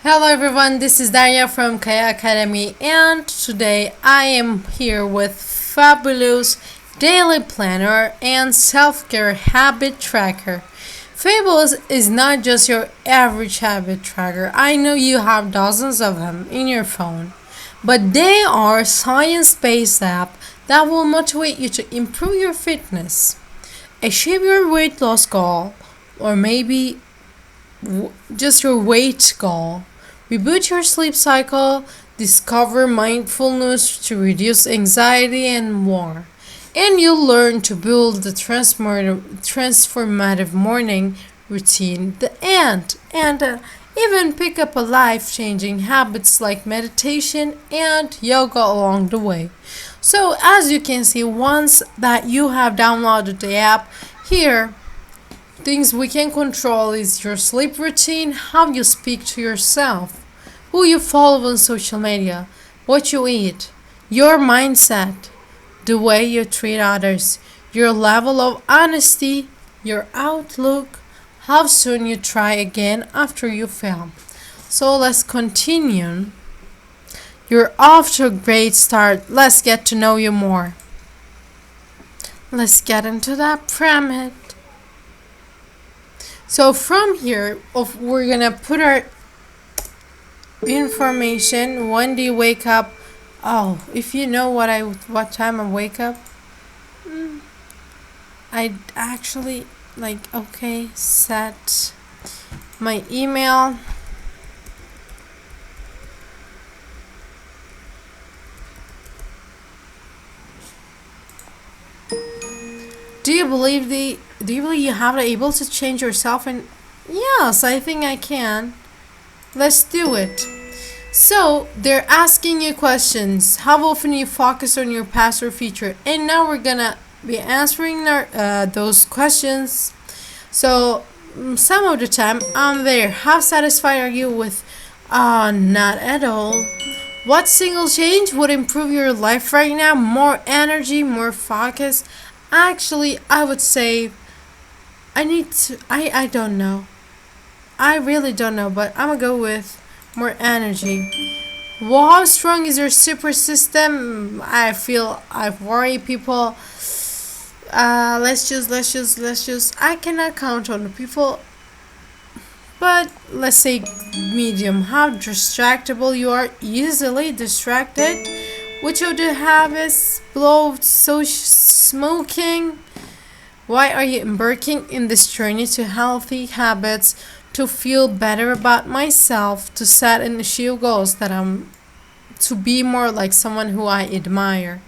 Hello everyone, this is Daria from Kaya Academy, and today I am here with fabulous daily planner and self-care habit tracker. Fables is not just your average habit tracker. I know you have dozens of them in your phone, but they are science-based app that will motivate you to improve your fitness, achieve your weight loss goal, or maybe just your weight goal. Reboot your sleep cycle, discover mindfulness to reduce anxiety, and more. And you'll learn to build the transformative morning routine, and even pick up a life changing habits like meditation and yoga along the way. So, as you can see, once that you have downloaded the app, here things we can control is your sleep routine, how you speak to yourself, who you follow on social media, what you eat, your mindset, the way you treat others, your level of honesty, your outlook, how soon you try again after you fail. So let's continue. You're off to a great start. Let's get to know you more. Let's get into that pyramid. So from here, we're gonna put our information. When do you wake up? Oh, if you know what time I wake up, I actually set my email. Do you believe you have the able to change yourself? And yes, I think I can. Let's do it. So they're asking you questions. How often you focus on your past or future? And now we're gonna be answering those questions. So some of the time I'm there. How satisfied are you with? Not at all. What single change would improve your life right now? More energy, more focus. Actually, I would say I need to. I don't know. I really don't know, but I'm gonna go with more energy. Well, how strong is your super system? I feel I worry people. Let's just. I cannot count on the people, but let's say medium. How distractible you are? Easily distracted. Which of the habits? Blow, smoking. Why are you embarking in this journey to healthy habits? To feel better about myself, to set and achieve goals that to be more like someone who I admire.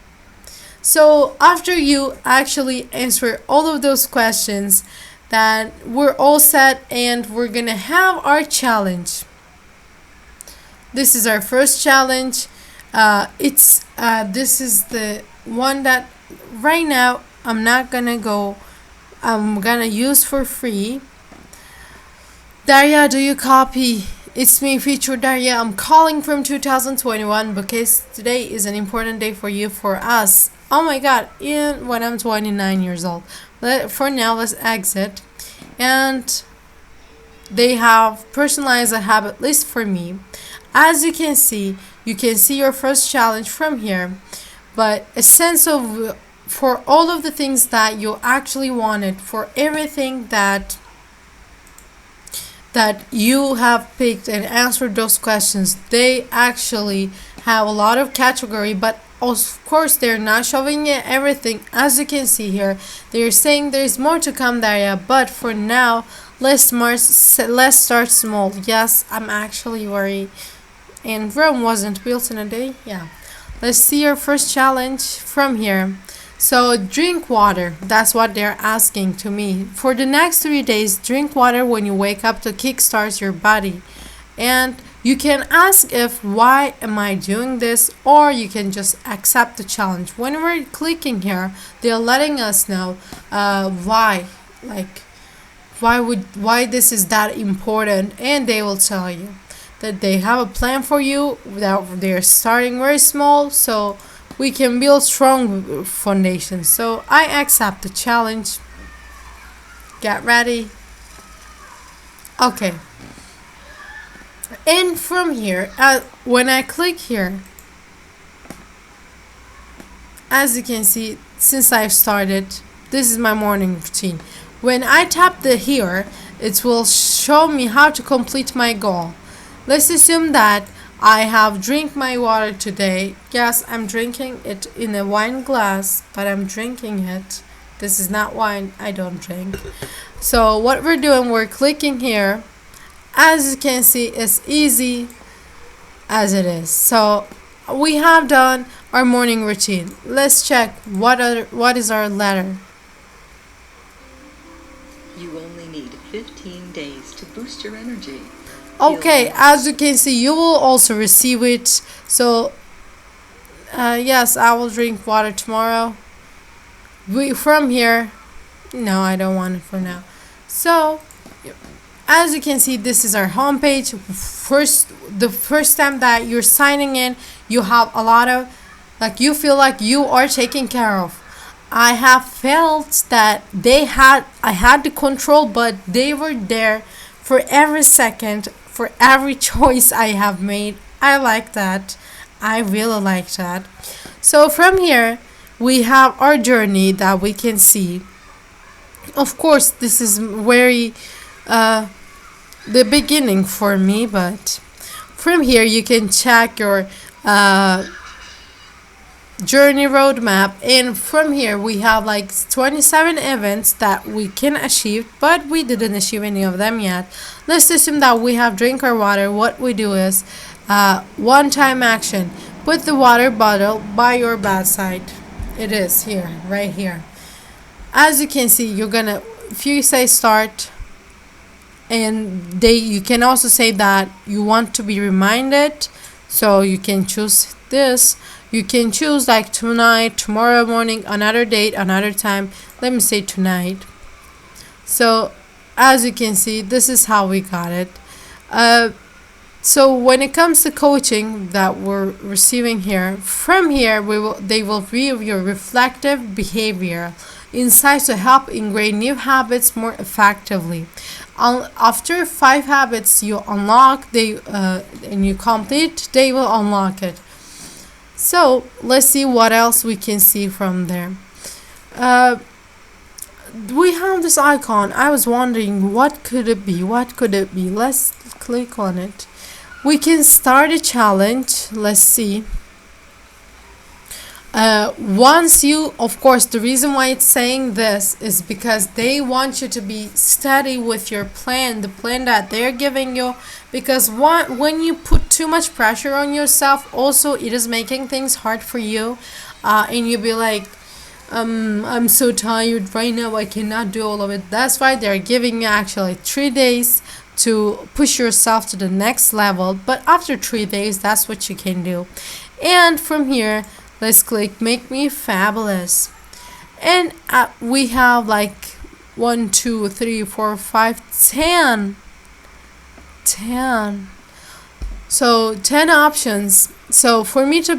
So after you actually answer all of those questions, that we're all set and we're gonna have our challenge. This is our first challenge. It's this is the one that right now I'm gonna use for free. Daria, do you copy? It's me, Future Daria. I'm calling from 2021 because today is an important day for you, for us. Oh my god, even when I'm 29 years old. For now, let's exit. And they have personalized a habit list for me. As you can see your first challenge from here, but a sense of for all of the things that you actually wanted, for everything that you have picked and answered those questions, they actually have a lot of category, but of course they're not showing you everything. As you can see here, they're saying there's more to come, Daria, but for now let's start small. Yes, I'm actually worried, and Rome wasn't built in a day. Yeah, let's see your first challenge from here. So drink water. That's what they're asking to me. For the next 3 days, drink water when you wake up to kickstart your body. And you can ask if why am I doing this, or you can just accept the challenge. When we're clicking here, they're letting us know why, like why this is that important, and they will tell you that they have a plan for you. That they're starting very small, so we can build strong foundations. So I accept the challenge. Get ready. Okay. And from here, when I click here, as you can see, since I've started, this is my morning routine. When I tap the here, it will show me how to complete my goal. Let's assume that I have drink my water today. Yes, I'm drinking it in a wine glass, but I'm drinking it. This is not wine, I don't drink. So what we're doing, we're clicking here. As you can see, it's easy as it is. So we have done our morning routine. Let's check what is our letter. You only need 15 days to boost your energy. Okay, as you can see, you will also receive it. So yes, I will drink water tomorrow. From here, no, I don't want it for now. So as you can see, this is our homepage. The first time that you're signing in, you have a lot of, like, you feel like you are taken care of. I have felt that I had the control, but they were there for every second, for every choice I have made. I like that. I really like that. So from here, we have our journey that we can see. Of course, this is very the beginning for me, but from here you can check your journey roadmap, and from here we have like 27 events that we can achieve, but we didn't achieve any of them yet. Let's assume that we have drink our water. What we do is one time action: put the water bottle by your bedside. It is here, right here. As you can see, you're gonna, if you say start, and you can also say that you want to be reminded, so you can choose this. You can choose like tonight, tomorrow morning, another date, another time. Let me say tonight. So as you can see, this is how we got it. So when it comes to coaching that we're receiving here, from here they will view your reflective behavior insights to help ingrain new habits more effectively. After 5 habits you unlock, and you complete, they will unlock it. So let's see what else we can see from there. We have this icon. I was wondering what could it be. Let's click on it. We can start a challenge. Let's see. Once you, of course, the reason why it's saying this is because they want you to be steady with your plan, the plan that they're giving you. Because when you put too much pressure on yourself, also it is making things hard for you, and you'll be like, I'm so tired right now, I cannot do all of it. That's why they're giving you actually 3 days to push yourself to the next level. But after 3 days, that's what you can do. And from here, let's click make me fabulous, and we have like 1 2 3 4 5 10. So 10 options. So for me to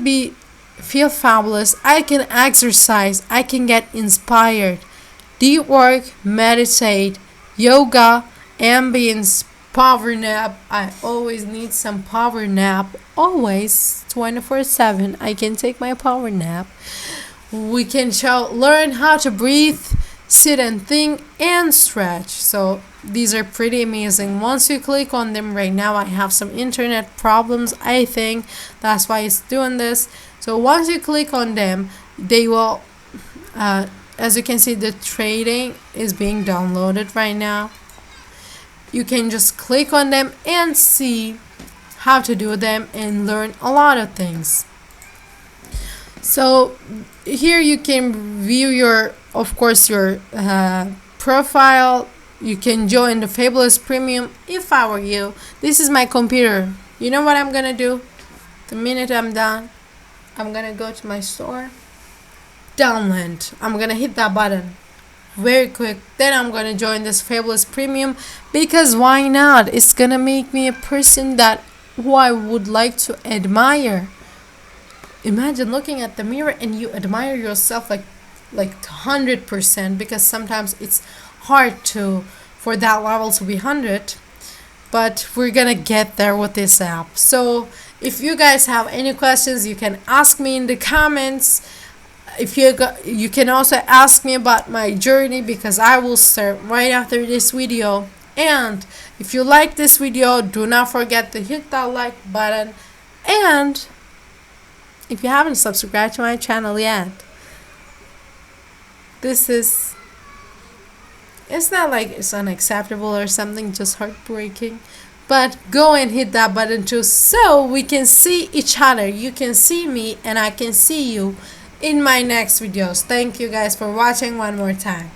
feel fabulous, I can exercise, I can get inspired, deep work, meditate, yoga, ambience, power nap. I always need some power nap. Always 24/7 I can take my power nap. We can learn how to breathe, sit and think, and stretch. So these are pretty amazing. Once you click on them, right now I have some internet problems, I think that's why it's doing this. So once you click on them, they will as you can see, the trading is being downloaded right now. You can just click on them and see how to do them and learn a lot of things. So here you can view your, of course, your profile. You can join the Fabulous Premium. If I were you, this is my computer. You know what I'm gonna do? The minute I'm done, I'm gonna go to my store, download. I'm gonna hit that button very quick. Then I'm gonna join this Fabulous Premium, because why not? It's gonna make me a person who I would like to admire. Imagine looking at the mirror and you admire yourself like 100%, because sometimes it's hard for that level to be 100. but we're gonna get there with this app. So if you guys have any questions, you can ask me in the comments. If you can also ask me about my journey, because I will start right after this video. And if you like this video, do not forget to hit that like button. And if you haven't subscribed to my channel yet, it's not like it's unacceptable or something, just heartbreaking, but go and hit that button too, so we can see each other. You can see me and I can see you in my next videos. Thank you guys for watching one more time.